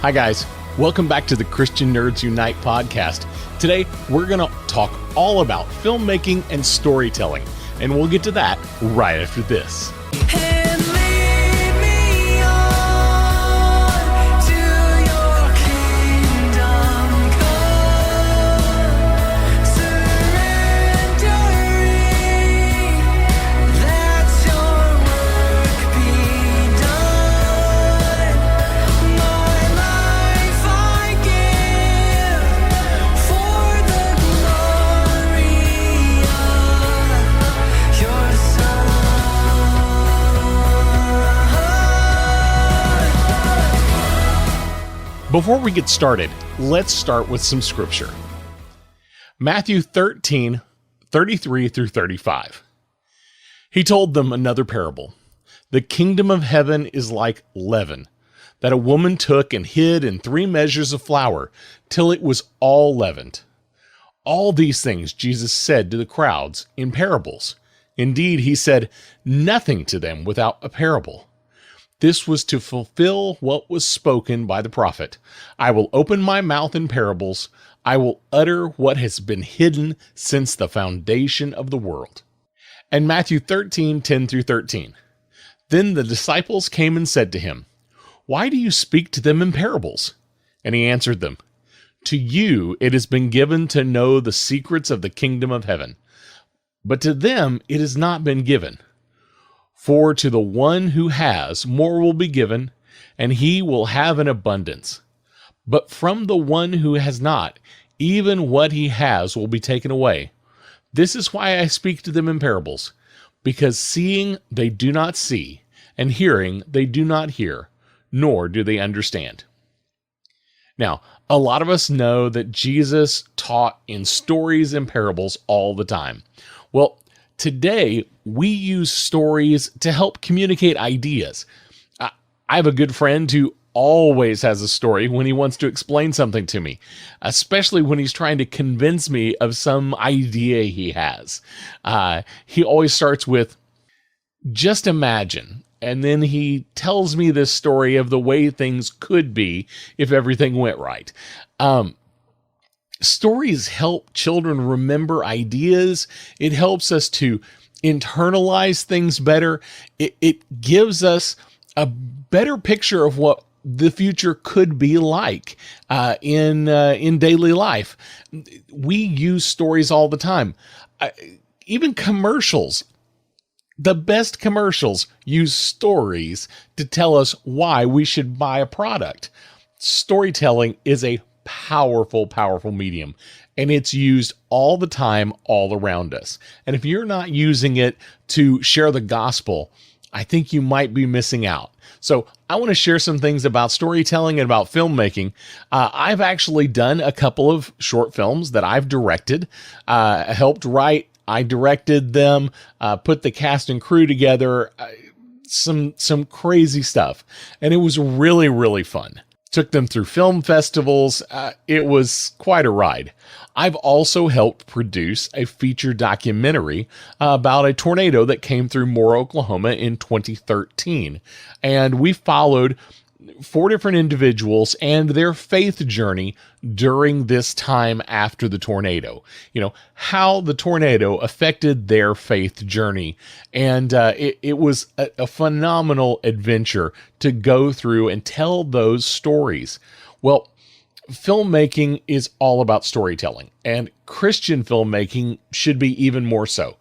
Hi guys, welcome back to the Christian Nerds Unite podcast. Today, we're going to talk all about filmmaking and storytelling, and we'll get to that right after this. Before we get started, let's start with some scripture. Matthew 13, 33 through 35. He told them another parable. The kingdom of heaven is like leaven, that a woman took and hid in 3 measures of flour, till it was all leavened. All these things Jesus said to the crowds in parables. Indeed, he said nothing to them without a parable. This was to fulfill what was spoken by the prophet. I will open my mouth in parables. I will utter what has been hidden since the foundation of the world. And Matthew 13, 10 through 13. Then the disciples came and said to him, "Why do you speak to them in parables?" And he answered them, "To you it has been given to know the secrets of the kingdom of heaven, but to them it has not been given. For to the one who has, more will be given, and he will have an abundance. But from the one who has not, even what he has will be taken away. This is why I speak to them in parables, because seeing they do not see, and hearing they do not hear, nor do they understand." Now, a lot of us know that Jesus taught in stories and parables all the time. Well, today, we use stories to help communicate ideas. I have a good friend who always has a story when he wants to explain something to me, especially when he's trying to convince me of some idea he has. He always starts with, "Just imagine," and then he tells me this story of the way things could be if everything went right. Stories help children remember ideas. It helps us to internalize things better. It gives us a better picture of what the future could be like in daily life. We use stories all the time. Even commercials. The best commercials use stories to tell us why we should buy a product. Storytelling is a powerful, powerful medium, and it's used all the time, all around us. And if you're not using it to share the gospel, I think you might be missing out. So I want to share some things about storytelling and about filmmaking. I've actually done a couple of short films that I've directed, helped write. I directed them, put the cast and crew together, some crazy stuff. And it was really, really fun. Took them through film festivals. It was quite a ride. I've also helped produce a feature documentary about a tornado that came through Moore, Oklahoma in 2013. And we followed 4 different individuals and their faith journey during this time after the tornado. You know, how the tornado affected their faith journey. And it was a phenomenal adventure to go through and tell those stories. Well, filmmaking is all about storytelling, and Christian filmmaking should be even more so.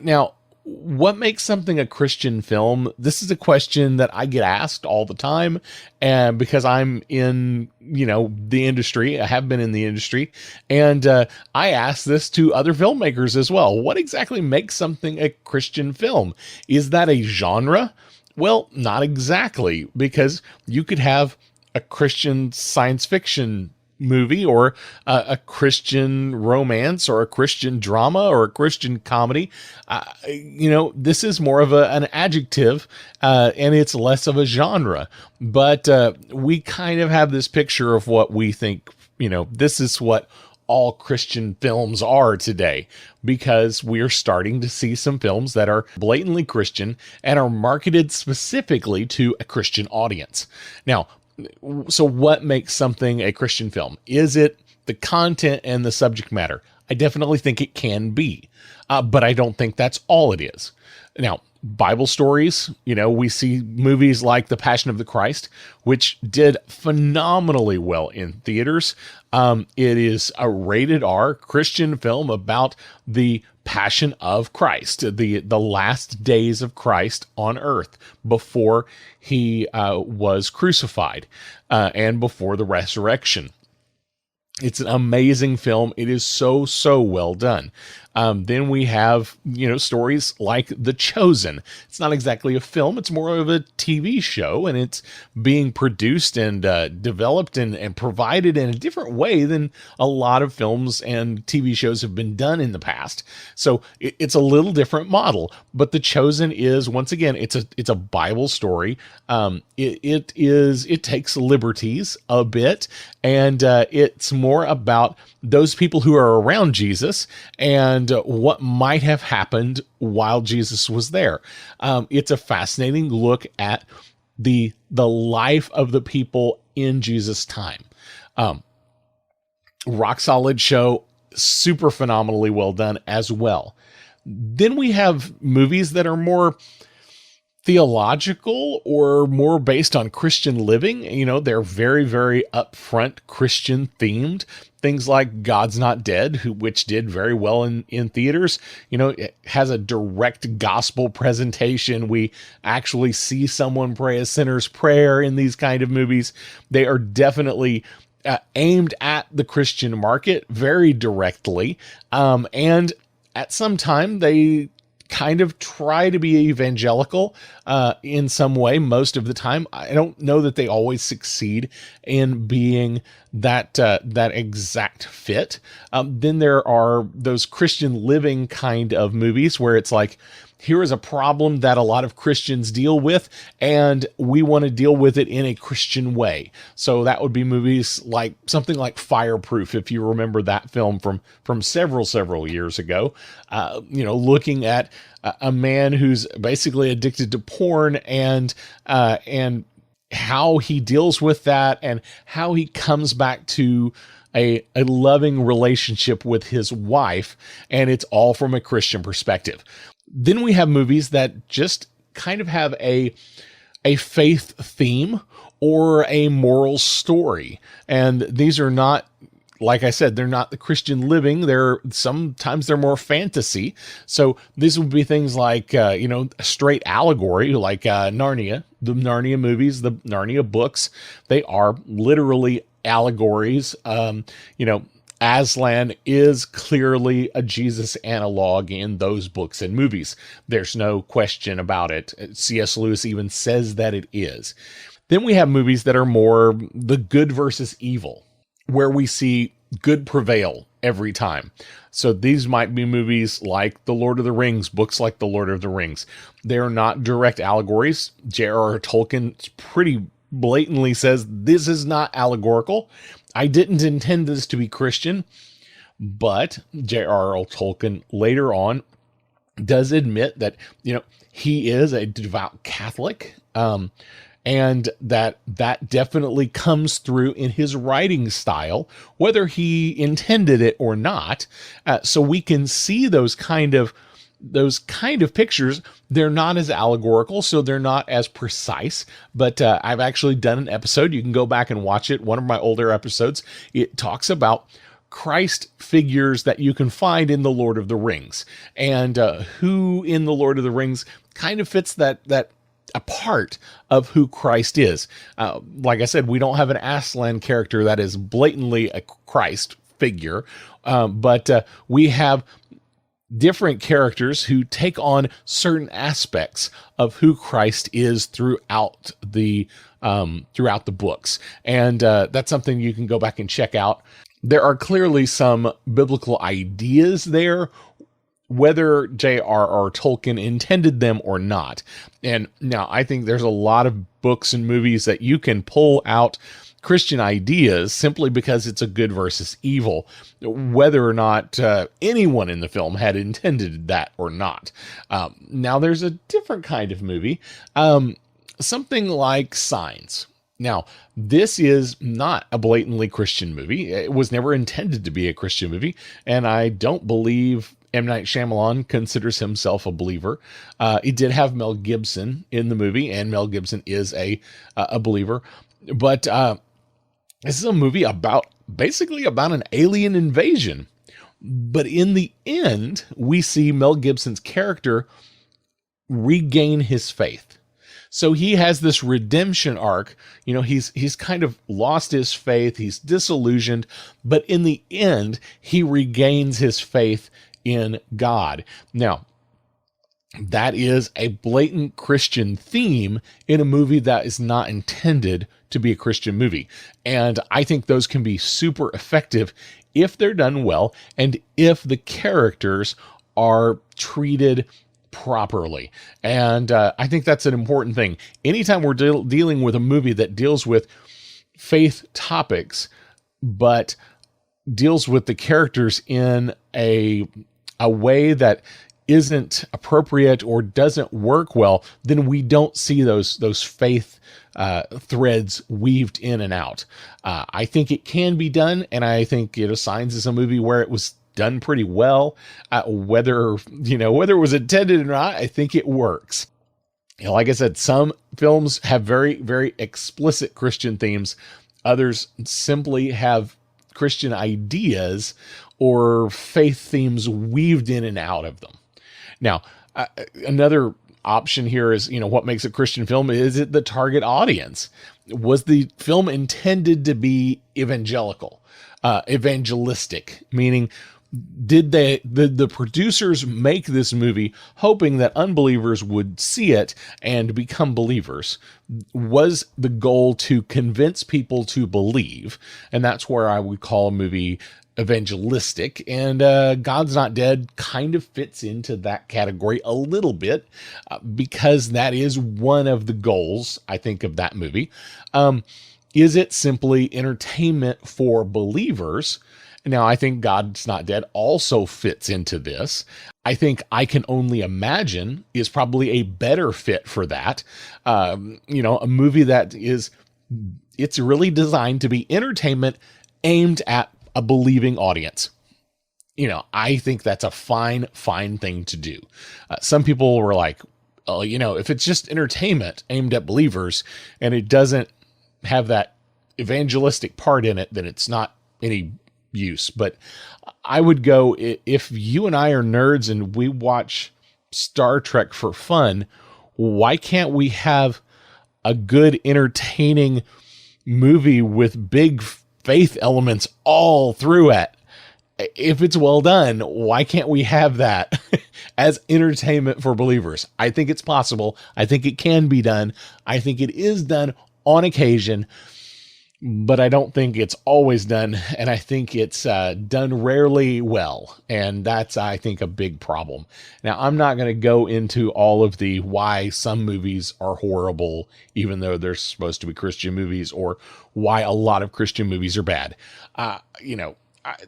Now, what makes something a Christian film? This is a question that I get asked all the time, and because I'm in, the industry, I have been in the industry, and I ask this to other filmmakers as well. What exactly makes something a Christian film? Is that a genre? Well, not exactly, because you could have a Christian science fiction movie, or a Christian romance, or a Christian drama, or a Christian comedy. This is more of an adjective, and it's less of a genre. But we kind of have this picture of what we think, this is what all Christian films are today, because we're starting to see some films that are blatantly Christian and are marketed specifically to a Christian audience. Now, So what makes something a Christian film? Is it the content and the subject matter? I definitely think it can be, but I don't think that's all it is. Now, Bible stories, we see movies like The Passion of the Christ, which did phenomenally well in theaters. It is a rated R Christian film about the Passion of Christ, the last days of Christ on earth before he was crucified and before the resurrection. It's an amazing film. It is so well done. Then we have, stories like The Chosen. It's not exactly a film. It's more of a TV show, and it's being produced and developed and provided in a different way than a lot of films and TV shows have been done in the past. So it's a little different model, but The Chosen is, once again, it's a Bible story. It takes liberties a bit, and it's more about those people who are around Jesus and what might have happened while Jesus was there. It's a fascinating look at the life of the people in Jesus' time. Rock solid show, super phenomenally well done as well. Then we have movies that are more theological or more based on Christian living. They're very upfront Christian themed. Things like God's Not Dead, which did very well in theaters. It has a direct gospel presentation. We actually see someone pray a sinner's prayer in these kind of movies. They are definitely aimed at the Christian market very directly. And at some time, they kind of try to be evangelical in some way most of the time. I don't know that they always succeed in being that exact fit. Then there are those Christian living kind of movies where it's like, here is a problem that a lot of Christians deal with, and we want to deal with it in a Christian way. So that would be movies like something like Fireproof, if you remember that film from several years ago. Looking at a man who's basically addicted to porn and how he deals with that and how he comes back to a loving relationship with his wife, and it's all from a Christian perspective. Then we have movies that just kind of have a faith theme or a moral story. And these are not, like I said, they're not the Christian living. Sometimes they're more fantasy. So these would be things like, a straight allegory, like Narnia, the Narnia movies, the Narnia books. They are literally allegories. Aslan is clearly a Jesus analog in those books and movies. There's no question about it. C.S. Lewis even says that it is. Then we have movies that are more the good versus evil, where we see good prevail every time. So these might be movies like The Lord of the Rings, books like The Lord of the Rings. They're not direct allegories. J.R.R. Tolkien pretty blatantly says this is not allegorical. I didn't intend this to be Christian, but J.R.R. Tolkien later on does admit that, he is a devout Catholic, and that definitely comes through in his writing style, whether he intended it or not. So we can see those kind of pictures. They're not as allegorical, so they're not as precise, but I've actually done an episode. You can go back and watch it. One of my older episodes, it talks about Christ figures that you can find in the Lord of the Rings, and who in the Lord of the Rings kind of fits that a part of who Christ is. Like I said, we don't have an Aslan character that is blatantly a Christ figure, but we have different characters who take on certain aspects of who Christ is throughout the books. And that's something you can go back and check out. There are clearly some biblical ideas there, whether J.R.R. Tolkien intended them or not. And now I think there's a lot of books and movies that you can pull out Christian ideas simply because it's a good versus evil, whether or not anyone in the film had intended that or not. Now there's a different kind of movie, something like Signs. Now, this is not a blatantly Christian movie. It was never intended to be a Christian movie, and I don't believe M. Night Shyamalan considers himself a believer. It did have Mel Gibson in the movie, and Mel Gibson is a believer. But this is a movie basically about an alien invasion. But in the end, we see Mel Gibson's character regain his faith. So he has this redemption arc. You know, he's kind of lost his faith. He's disillusioned, but in the end, he regains his faith in God. Now, that is a blatant Christian theme in a movie that is not intended to be a Christian movie. And I think those can be super effective if they're done well and if the characters are treated properly. And I think that's an important thing. Anytime we're dealing with a movie that deals with faith topics, but deals with the characters in a way that isn't appropriate or doesn't work well, then we don't see those faith threads weaved in and out. I think it can be done, and I think Signs is a movie where it was done pretty well. Whether it was intended or not, I think it works. Like I said, some films have very, very explicit Christian themes. Others simply have Christian ideas or faith themes weaved in and out of them. Now, another option here is, what makes a Christian film? Is it the target audience? Was the film intended to be evangelistic, meaning did the producers make this movie hoping that unbelievers would see it and become believers? Was the goal to convince people to believe? And that's where I would call a movie evangelistic, and God's Not Dead kind of fits into that category a little bit, because that is one of the goals, I think, of that movie. Is it simply entertainment for believers? Now, I think God's Not Dead also fits into this. I think I Can Only Imagine is probably a better fit for that. A movie that it's really designed to be entertainment aimed at a believing audience. I think that's a fine thing to do. Some people were like, if it's just entertainment aimed at believers and it doesn't have that evangelistic part in it, then it's not any use. But I would go, if you and I are nerds and we watch Star Trek for fun, why can't we have a good, entertaining movie with big faith elements all through it? If it's well done, why can't we have that as entertainment for believers? I think it's possible. I think it can be done. I think it is done on occasion, but I don't think it's always done. And I think it's done rarely well. And that's, I think, a big problem. Now, I'm not going to go into all of the why some movies are horrible, even though they're supposed to be Christian movies, or why a lot of Christian movies are bad.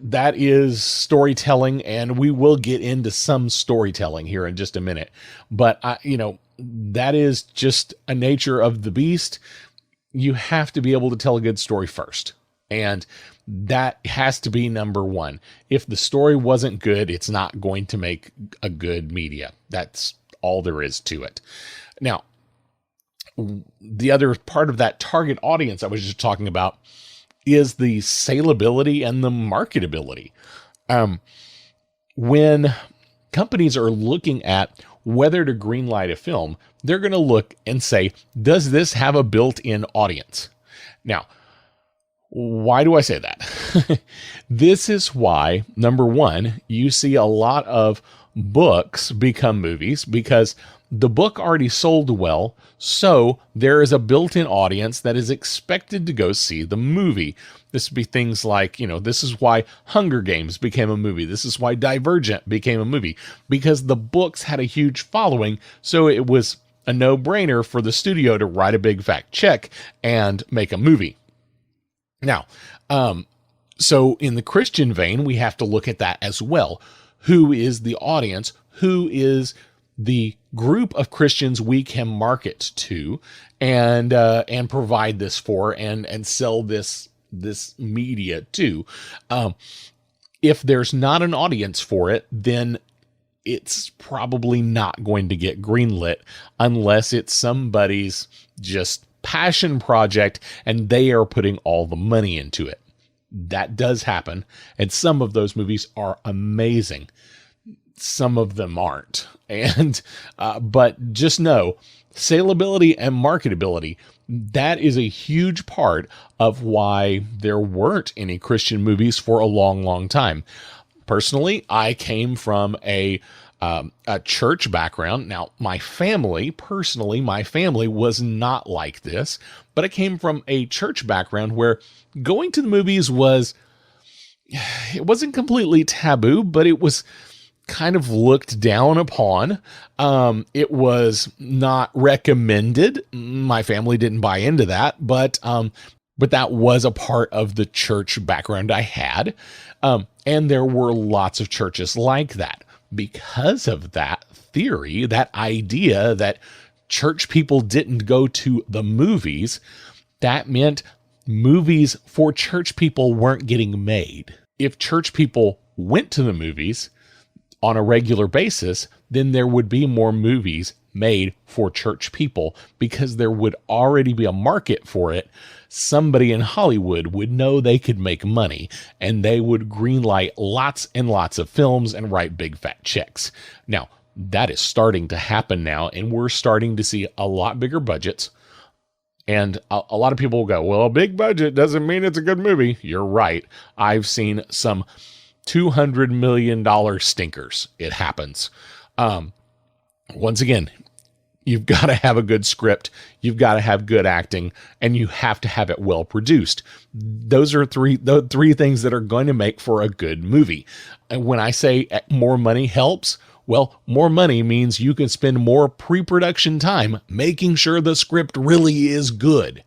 That is storytelling, and we will get into some storytelling here in just a minute. But, that is just a nature of the beast. You have to be able to tell a good story first. And that has to be number one. If the story wasn't good, it's not going to make a good media. That's all there is to it. Now, the other part of that target audience I was just talking about is the saleability and the marketability. When companies are looking at whether to greenlight a film, they're going to look and say, does this have a built-in audience? Now, why do I say that? This is why, number one, you see a lot of books become movies, because the book already sold well, so there is a built-in audience that is expected to go see the movie. This would be things like, this is why Hunger Games became a movie. This is why Divergent became a movie, because the books had a huge following, so it was a no-brainer for the studio to write a big fat check and make a movie. Now, so in the Christian vein, we have to look at that as well. Who is the audience? Who is the group of Christians we can market to and provide this for and sell this media to. If there's not an audience for it, then it's probably not going to get greenlit unless it's somebody's just passion project and they are putting all the money into it. That does happen, and some of those movies are amazing. Some of them aren't. And but just know, salability and marketability, that is a huge part of why there weren't any Christian movies for a long, long time. Personally, I came from a church background. Now, my family was not like this, but I came from a church background where going to the movies it wasn't completely taboo, but it was kind of looked down upon. It was not recommended. My family didn't buy into that, but that was a part of the church background I had. And there were lots of churches like that. Because of that theory, that idea that church people didn't go to the movies, that meant movies for church people weren't getting made. If church people went to the movies on a regular basis, then there would be more movies made for church people because there would already be a market for it. Somebody in Hollywood would know they could make money, and they would greenlight lots and lots of films and write big fat checks. Now, that is starting to happen now, and we're starting to see a lot bigger budgets. And a lot of people will go, well, a big budget doesn't mean it's a good movie. You're right. I've seen some $200 million stinkers. It happens. Once again, you've got to have a good script, you've got to have good acting, and you have to have it well produced. Those are the three things that are going to make for a good movie. And when I say more money helps, well, more money means you can spend more pre-production time making sure the script really is good.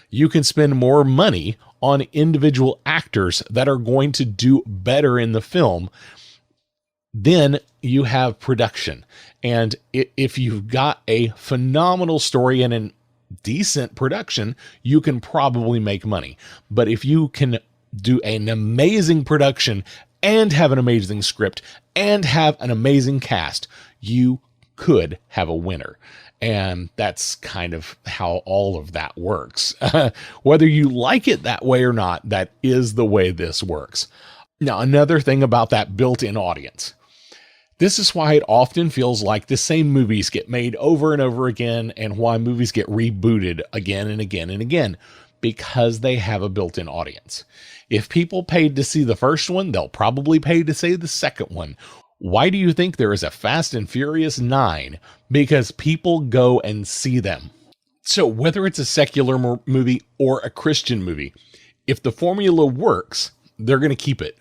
You can spend more money on individual actors that are going to do better in the film. Then you have production. And if you've got a phenomenal story and a decent production, you can probably make money. But if you can do an amazing production and have an amazing script and have an amazing cast, you could have a winner. And that's kind of how all of that works. Whether you like it that way or not, that is the way this works. Now, another thing about that built-in audience. This is why it often feels like the same movies get made over and over again, and why movies get rebooted again and again and again, because they have a built-in audience. If people paid to see the first one, they'll probably pay to see the second one. Why do you think there is a Fast and Furious 9? Because people go and see them. So whether it's a secular movie or a Christian movie, if the formula works, they're going to keep it.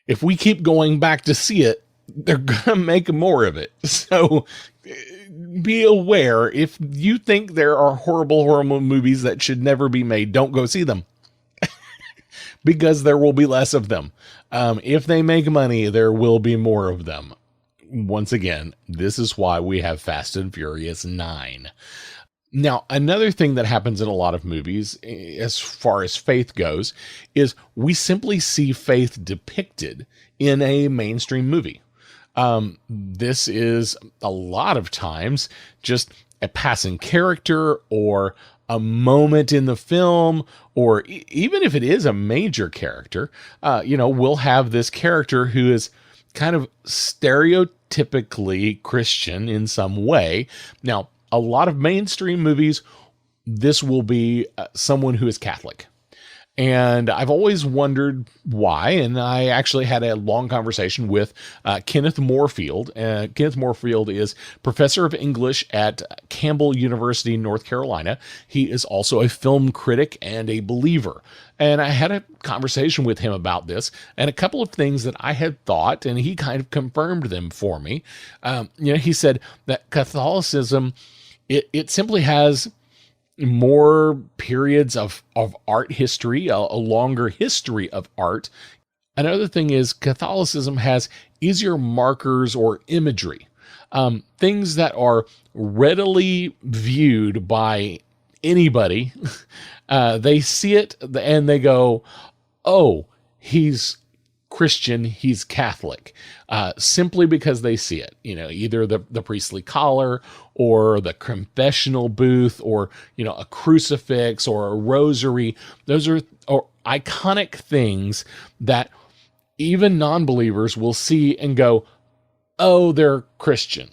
If we keep going back to see it, they're going to make more of it. So be aware, if you think there are horrible movies that should never be made, don't go see them. Because there will be less of them. If they make money, there will be more of them. Once again, this is why we have Fast and Furious 9. Now, another thing that happens in a lot of movies, as far as faith goes, is we simply see faith depicted in a mainstream movie. This is a lot of times just a passing character or a moment in the film, or even if it is a major character, we'll have this character who is kind of stereotypically Christian in some way. Now, a lot of mainstream movies, this will be someone who is Catholic. And I've always wondered why, and I actually had a long conversation with Kenneth Moorfield. Kenneth Moorfield is professor of English at Campbell University, North Carolina. He is also a film critic and a believer. And I had a conversation with him about this, and a couple of things that I had thought, and he kind of confirmed them for me. He said that Catholicism, it simply has more periods of art history, a longer history of art. Another thing is Catholicism has easier markers or imagery. things that are readily viewed by anybody. They see it and they go, oh, he's Christian, he's Catholic, simply because they see it, either the priestly collar or the confessional booth or, a crucifix or a rosary. Those are iconic things that even non-believers will see and go, oh, they're Christian.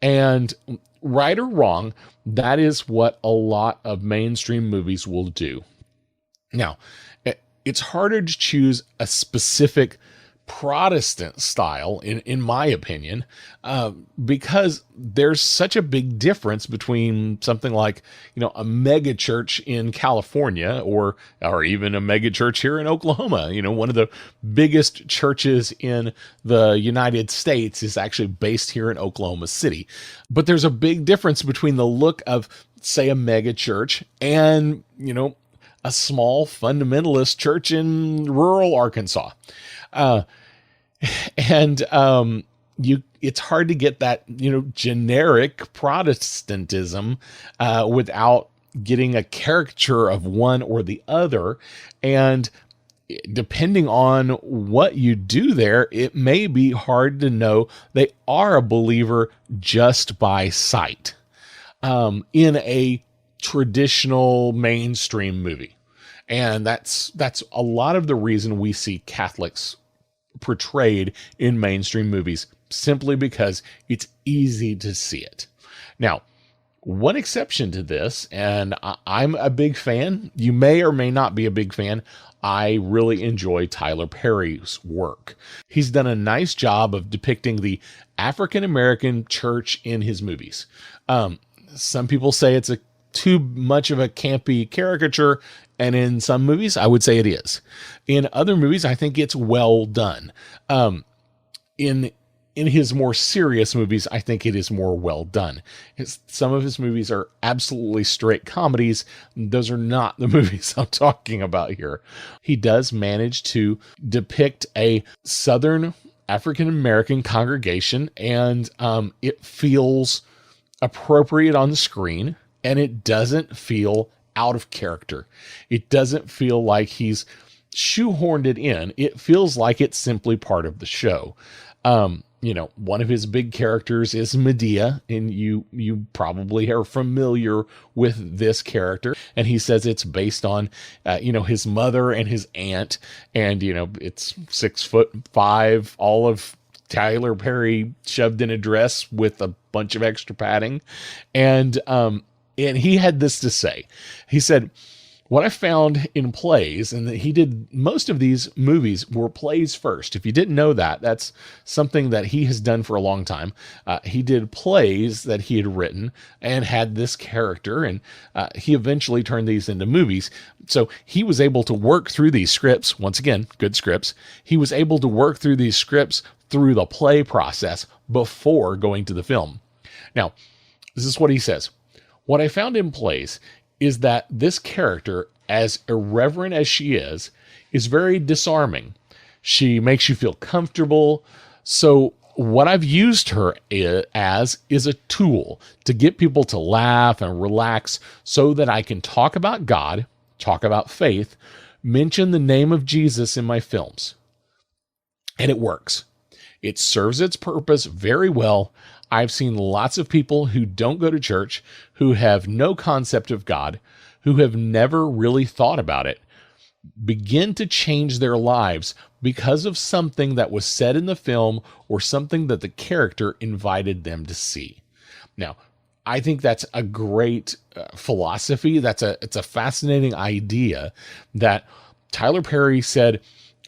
And right or wrong, that is what a lot of mainstream movies will do. Now, it's harder to choose a specific Protestant style, in my opinion, because there's such a big difference between something like, a mega church in California or even a mega church here in Oklahoma. One of the biggest churches in the United States is actually based here in Oklahoma City. But there's a big difference between the look of, say, a mega church and, a small fundamentalist church in rural Arkansas. It's hard to get that, generic Protestantism, without getting a caricature of one or the other. And depending on what you do there, it may be hard to know they are a believer just by sight, in a traditional mainstream movie. And that's a lot of the reason we see Catholics portrayed in mainstream movies, simply because it's easy to see it. Now, one exception to this, and I'm a big fan, you may or may not be a big fan, I really enjoy Tyler Perry's work. He's done a nice job of depicting the African American church in his movies. Some people say it's too much of a campy caricature, and in some movies, I would say it is. In other movies, I think it's well done. In his more serious movies, I think it is more well done. Some of his movies are absolutely straight comedies. Those are not the movies I'm talking about here. He does manage to depict a Southern African American congregation, and it feels appropriate on the screen, and it doesn't feel out of character. It doesn't feel like he's shoehorned it in. It feels like it's simply part of the show. One of his big characters is Medea, and you probably are familiar with this character. And he says it's based on, his mother and his aunt, and it's 6'5", all of Tyler Perry shoved in a dress with a bunch of extra padding, and he had this to say. He said, what I found in plays, and that he did most of these movies were plays first. If you didn't know that, that's something that he has done for a long time. He did plays that he had written and had this character, and he eventually turned these into movies. So he was able to work through these scripts. Once again, good scripts. He was able to work through these scripts through the play process before going to the film. Now, this is what he says. What I found in plays is that this character, as irreverent as she is very disarming. She makes you feel comfortable. So what I've used her as is a tool to get people to laugh and relax so that I can talk about God, talk about faith, mention the name of Jesus in my films. And it works. It serves its purpose very well. I've seen lots of people who don't go to church, who have no concept of God, who have never really thought about it, begin to change their lives because of something that was said in the film or something that the character invited them to see. Now, I think that's a great philosophy. It's a fascinating idea that Tyler Perry said,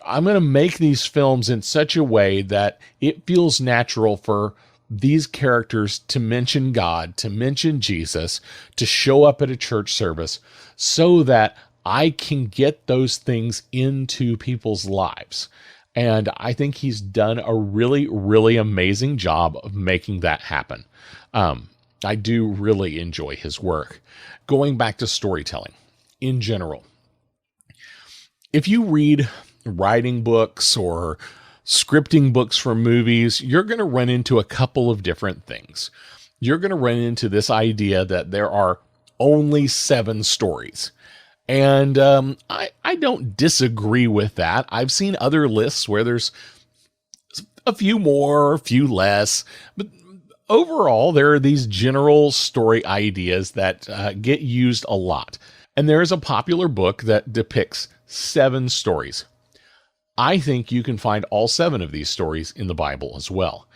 I'm going to make these films in such a way that it feels natural for these characters to mention God, to mention Jesus, to show up at a church service so that I can get those things into people's lives. And I think he's done a really, really amazing job of making that happen. I do really enjoy his work. Going back to storytelling in general, if you read writing books or scripting books for movies, you're going to run into a couple of different things. You're going to run into this idea that there are only 7 stories. And I don't disagree with that. I've seen other lists where there's a few more, a few less, but overall, there are these general story ideas that get used a lot. And there is a popular book that depicts 7 stories. I think you can find all 7 of these stories in the Bible as well.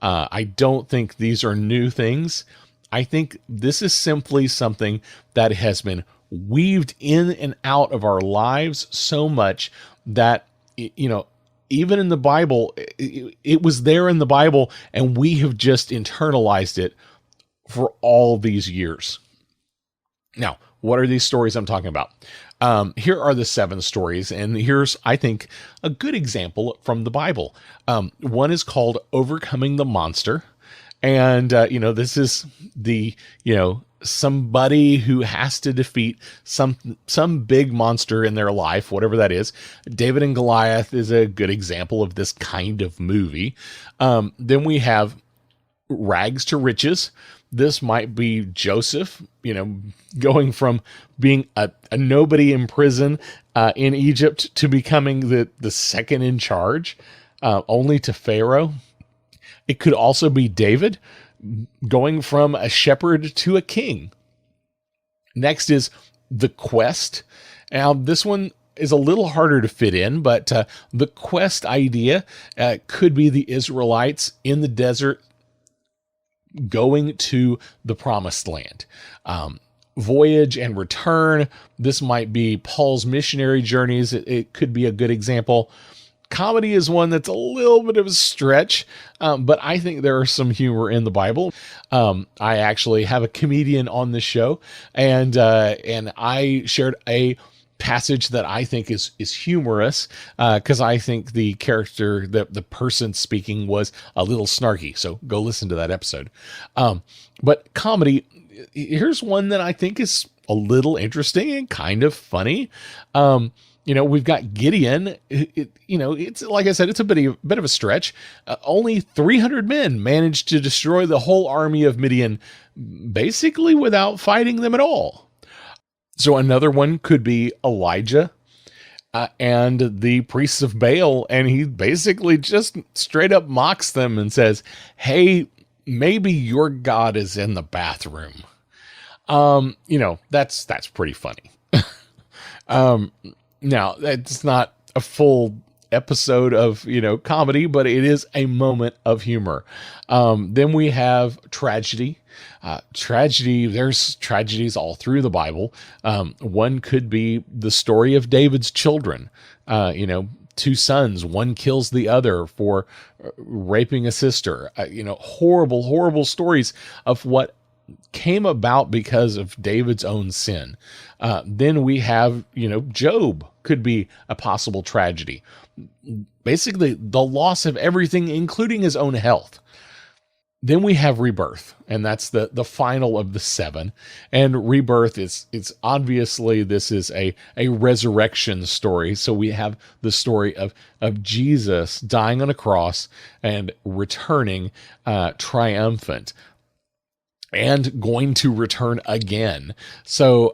I don't think these are new things. I think this is simply something that has been weaved in and out of our lives so much that, even in the Bible, it was there in the Bible, and we have just internalized it for all these years. Now, what are these stories I'm talking about? Here are the 7 stories, and here's, I think, a good example from the Bible. One is called Overcoming the Monster. And, this is the, somebody who has to defeat some big monster in their life, whatever that is. David and Goliath is a good example of this kind of movie. Then we have Rags to Riches. This might be Joseph, going from being a nobody in prison in Egypt to becoming the second in charge, only to Pharaoh. It could also be David going from a shepherd to a king. Next is The Quest. Now, this one is a little harder to fit in, but the quest idea could be the Israelites in the desert going to the promised land. Voyage and return. This might be Paul's missionary journeys. It could be a good example. Comedy is one that's a little bit of a stretch, but I think there is some humor in the Bible. I actually have a comedian on the show, and I shared a passage that I think is humorous, because I think the character, the person speaking, was a little snarky. So go listen to that episode. But comedy, here's one that I think is a little interesting and kind of funny. We've got Gideon. It's like I said, it's a bit of a stretch. Only 300 men managed to destroy the whole army of Midian, basically without fighting them at all. So another one could be Elijah and the priests of Baal, and he basically just straight up mocks them and says, "Hey, maybe your God is in the bathroom." That's pretty funny. Now, that's not a full episode of, comedy, but it is a moment of humor. Then we have tragedy. Tragedy, there's tragedies all through the Bible. One could be the story of David's children. 2 sons, one kills the other for raping a sister. Horrible, horrible stories of what came about because of David's own sin. Then we have, Job could be a possible tragedy. Basically, the loss of everything, including his own health. Then we have rebirth, and that's the final of the 7. And rebirth it's obviously, this is a resurrection story. So we have the story of Jesus dying on a cross and returning triumphant, and going to return again. So,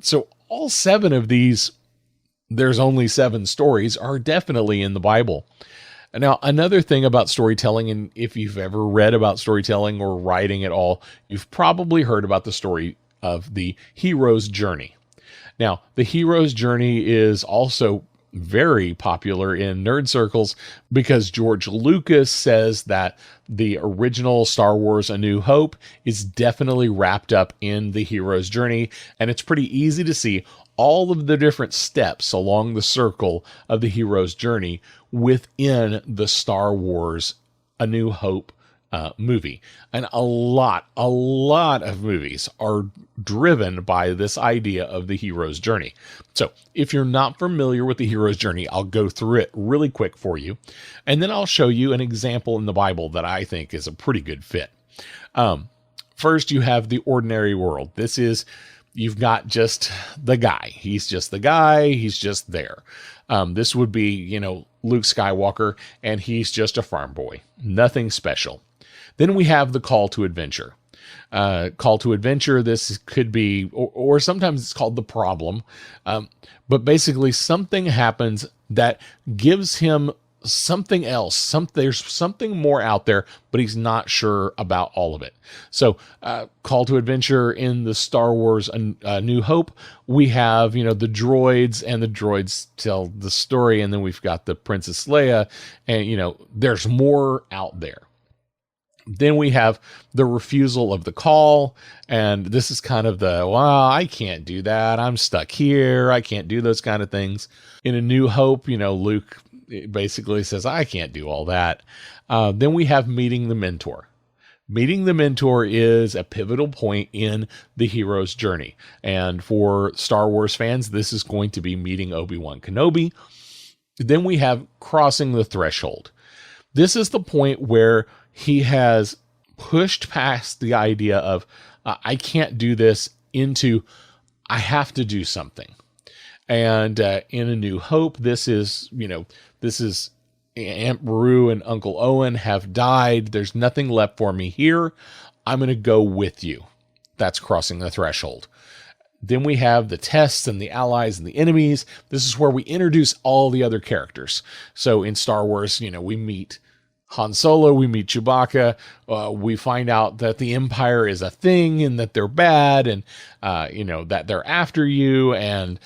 so all 7 of these, there's only 7 stories, are definitely in the Bible. Now, another thing about storytelling, and if you've ever read about storytelling or writing at all, you've probably heard about the story of the hero's journey. Now, the hero's journey is also very popular in nerd circles because George Lucas says that the original Star Wars A New Hope is definitely wrapped up in the hero's journey, and it's pretty easy to see all of the different steps along the circle of the hero's journey within the Star Wars A New Hope movie. And a lot of movies are driven by this idea of the hero's journey. So if you're not familiar with the hero's journey, I'll go through it really quick for you. And then I'll show you an example in the Bible that I think is a pretty good fit. First, you have the ordinary world. This is you've got just the guy. He's just the guy. He's just there. This would be, Luke Skywalker, and he's just a farm boy. Nothing special. Then we have the call to adventure. Call to adventure, this could be, or sometimes it's called the problem. But basically something happens that gives him something else. There's something more out there, but he's not sure about all of it. So, call to adventure in the Star Wars A New Hope, we have, the droids, and the droids tell the story, and then we've got the Princess Leia, and, there's more out there. Then we have the refusal of the call, and this is kind of I can't do that. I'm stuck here. I can't do those kind of things. In A New Hope, Luke basically says, I can't do all that. Then we have meeting the mentor. Meeting the mentor is a pivotal point in the hero's journey. And for Star Wars fans, this is going to be meeting Obi-Wan Kenobi. Then we have crossing the threshold. This is the point where he has pushed past the idea of, I can't do this, into, I have to do something. And in A New Hope, this is Aunt Beru and Uncle Owen have died. There's nothing left for me here. I'm going to go with you. That's crossing the threshold. Then we have the tests and the allies and the enemies. This is where we introduce all the other characters. So in Star Wars, we meet Han Solo, we meet Chewbacca, we find out that the Empire is a thing and that they're bad, and, that they're after you, and,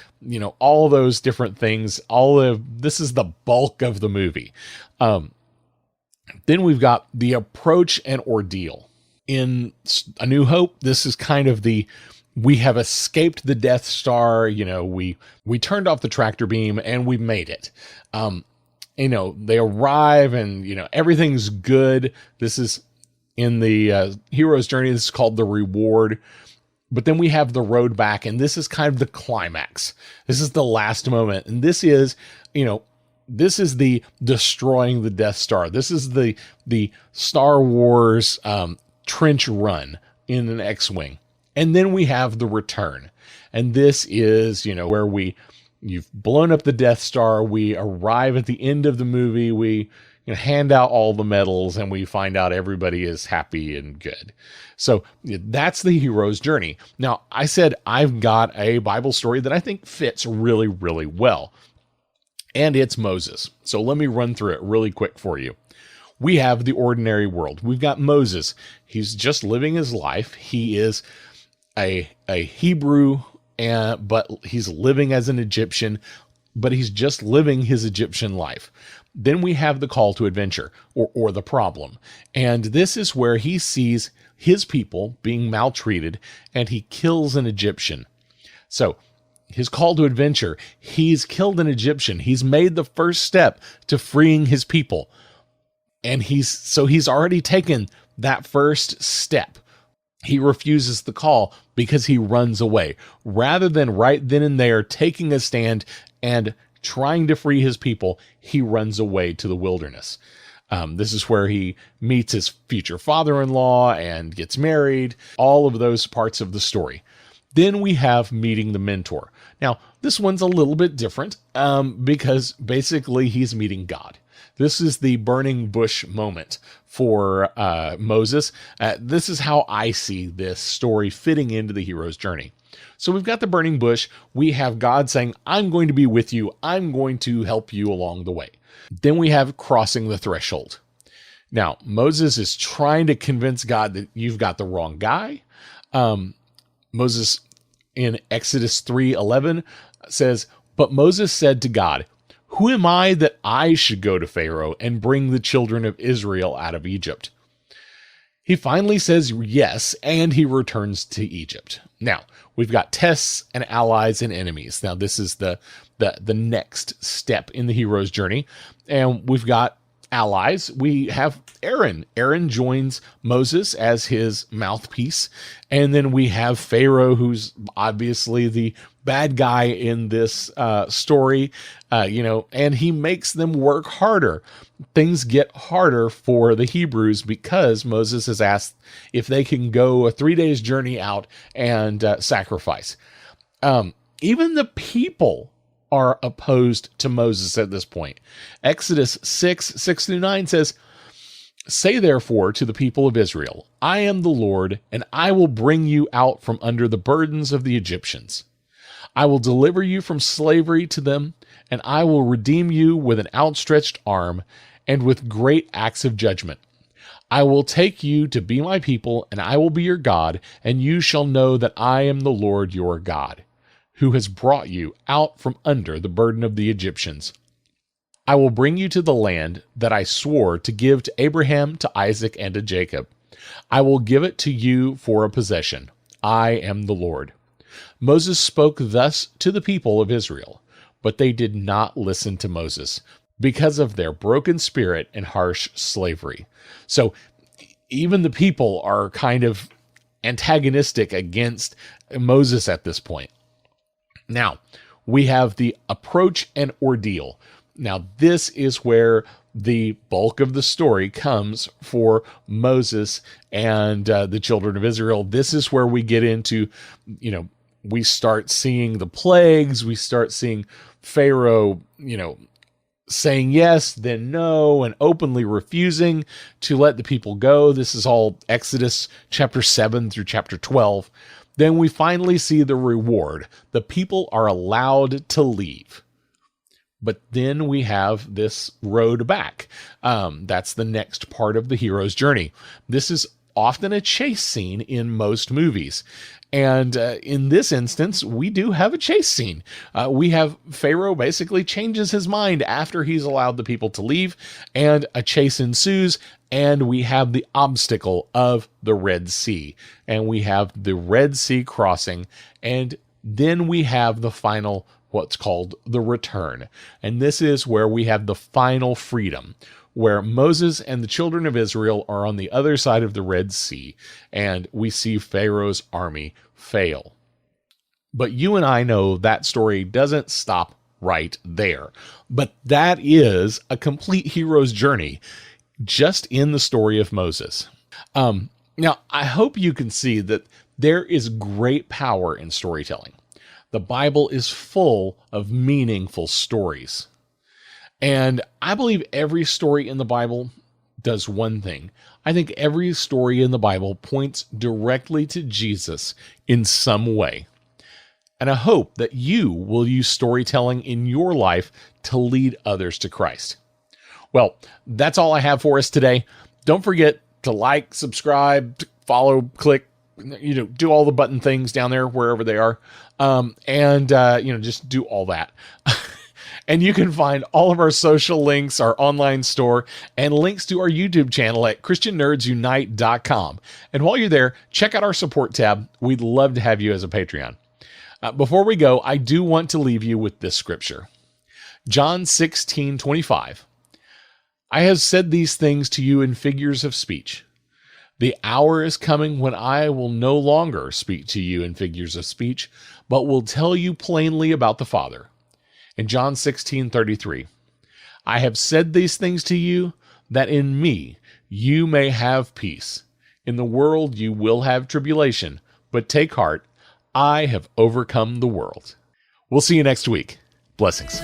all those different things. This is the bulk of the movie. Then we've got the approach and ordeal. In A New Hope, this is kind of we have escaped the Death Star, we turned off the tractor beam and we made it. They arrive and, everything's good. This is in the hero's journey. This is called the reward. But then we have the road back, and this is kind of the climax. This is the last moment. And this is, this is the destroying the Death Star. This is the Star Wars trench run in an X-Wing. And then we have the return. And this is, where you've blown up the Death Star. We arrive at the end of the movie. We hand out all the medals, and we find out everybody is happy and good. So that's the hero's journey. Now, I said I've got a Bible story that I think fits really, really well. And it's Moses. So let me run through it really quick for you. We have the ordinary world. We've got Moses. He's just living his life. He is a Hebrew, but he's living as an Egyptian, but he's just living his Egyptian life. Then we have the call to adventure, or the problem. And this is where he sees his people being maltreated, and he kills an Egyptian. So his call to adventure, he's killed an Egyptian. He's made the first step to freeing his people. And he's already taken that first step. He refuses the call because he runs away, rather than right then and there taking a stand and trying to free his people. He runs away to the wilderness. This is where he meets his future father-in-law and gets married, all of those parts of the story. Then we have meeting the mentor. Now, this one's a little bit different because basically he's meeting God. This is the burning bush moment for Moses. This is how I see this story fitting into the hero's journey. So we've got the burning bush. We have God saying, I'm going to be with you. I'm going to help you along the way. Then we have crossing the threshold. Now, Moses is trying to convince God that you've got the wrong guy. Moses in Exodus 3:11 says, but Moses said to God, who am I that I should go to Pharaoh and bring the children of Israel out of Egypt? He finally says yes, and he returns to Egypt. Now, we've got tests and allies and enemies. Now, this is the next step in the hero's journey. And we've got allies. We have Aaron. Aaron joins Moses as his mouthpiece. And then we have Pharaoh, who's obviously the bad guy in this story, and he makes them work harder. Things get harder for the Hebrews because Moses has asked if they can go a 3 days journey out and sacrifice. Even the people are opposed to Moses at this point. Exodus 6:6-9 says, "Say therefore to the people of Israel, I am the Lord, and I will bring you out from under the burdens of the Egyptians. I will deliver you from slavery to them, and I will redeem you with an outstretched arm and with great acts of judgment. I will take you to be my people, and I will be your God, and you shall know that I am the Lord your God, who has brought you out from under the burden of the Egyptians. I will bring you to the land that I swore to give to Abraham, to Isaac, and to Jacob. I will give it to you for a possession. I am the Lord." Moses spoke thus to the people of Israel, but they did not listen to Moses because of their broken spirit and harsh slavery. So even the people are kind of antagonistic against Moses at this point. Now, we have the approach and ordeal. Now, this is where the bulk of the story comes for Moses and the children of Israel. This is where we get into, we start seeing the plagues. We start seeing Pharaoh, saying yes, then no, and openly refusing to let the people go. This is all Exodus chapter 7 through chapter 12. Then we finally see the reward. The people are allowed to leave. But then we have this road back. That's the next part of the hero's journey. This is often a chase scene in most movies. And in this instance, we do have a chase scene. We have Pharaoh basically changes his mind after he's allowed the people to leave, and a chase ensues, and we have the obstacle of the Red Sea. And we have the Red Sea crossing, and then we have the final, what's called the return. And this is where we have the final freedom, where Moses and the children of Israel are on the other side of the Red Sea, and we see Pharaoh's army fail. But you and I know that story doesn't stop right there. But that is a complete hero's journey just in the story of Moses. Now, I hope you can see that there is great power in storytelling. The Bible is full of meaningful stories. And I believe every story in the Bible does one thing. I think every story in the Bible points directly to Jesus in some way. And I hope that you will use storytelling in your life to lead others to Christ. Well, that's all I have for us today. Don't forget to like, subscribe, follow, click, do all the button things down there, wherever they are. Just do all that. And you can find all of our social links, our online store, and links to our YouTube channel at ChristianNerdsUnite.com. And while you're there, check out our support tab. We'd love to have you as a Patreon. Before we go, I do want to leave you with this scripture. John 16:25. "I have said these things to you in figures of speech. The hour is coming when I will no longer speak to you in figures of speech, but will tell you plainly about the Father." In John 16:33, "I have said these things to you, that in me you may have peace. In the world you will have tribulation, but take heart, I have overcome the world." We'll see you next week. Blessings.